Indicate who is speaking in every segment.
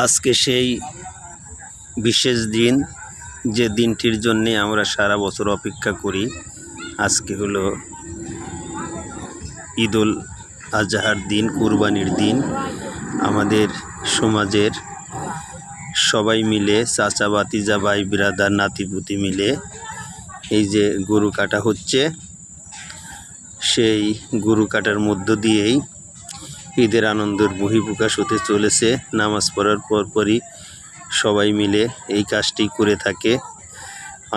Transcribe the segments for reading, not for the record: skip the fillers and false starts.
Speaker 1: আজকে সেই বিশেষ দিন, যে দিনটির জন্যে আমরা সারা বছর অপেক্ষা করি। আজকে হলো ঈদুল আজহার দিন, কুরবানির দিন। আমাদের সমাজের সবাই মিলে, চাচা ভাতিজা ভাই বিরাদার নাতিপুতি মিলে এই যে গরু কাটা হচ্ছে, সেই গরু কাটার মধ্য দিয়েই ঈদের আনন্দের বহিঃপ্রকাশ হতে চলেছে। নামাজ পড়ার পরপরই সবাই মিলে এই কাজটি করে থাকে,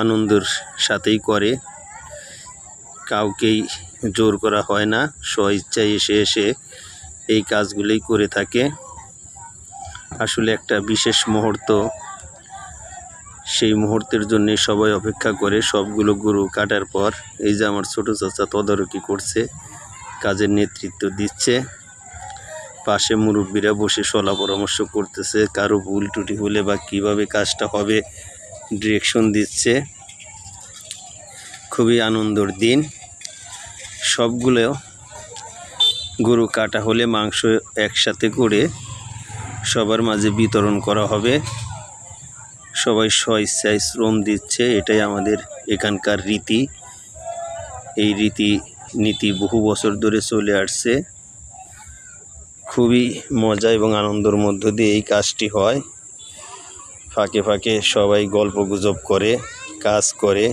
Speaker 1: আনন্দের সাথেই করে, কাউকেই জোর করা হয় না, স্বইচ্ছায় এসে এসে এই কাজগুলোই করে থাকে। আসলে একটা বিশেষ মুহূর্ত, সেই মুহূর্তের জন্য সবাই অপেক্ষা করে। সবগুলো গরু কাটার পর এই যে আমার ছোট চাচা তদারকি করছে, কাজের নেতৃত্ব দিচ্ছে, পাশে মুরব্বীরা বসে সলা পরামর্শ করতেছে, কারো ভুল ত্রুটি হলে বা কীভাবে কাজটা হবে ডিরেকশন দিচ্ছে। খুবই আনন্দের দিন। সবগুলো গরু কাটা হলে মাংস একসাথে করে সবার মাঝে বিতরণ করা হবে। সবাই স্বইচ্ছায় শ্রম দিচ্ছে, এটাই আমাদের এখানকার রীতি। এই রীতি নীতি বহু বছর ধরে চলে আসছে। খুবই মজা এবং আনন্দের মধ্য দিয়ে এই কাজটি হয়। ফাঁকে ফাঁকে সবাই গল্প গুজব করে, কাজ করে।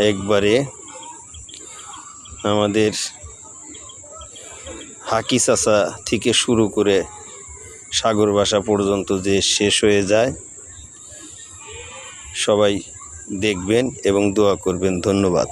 Speaker 1: একবারে আমাদের হাকি চাচা থেকে শুরু করে সাগর ভাষা পর্যন্ত যে শেষ হয়ে যায়। সবাই দেখবেন এবং দোয়া করবেন। ধন্যবাদ।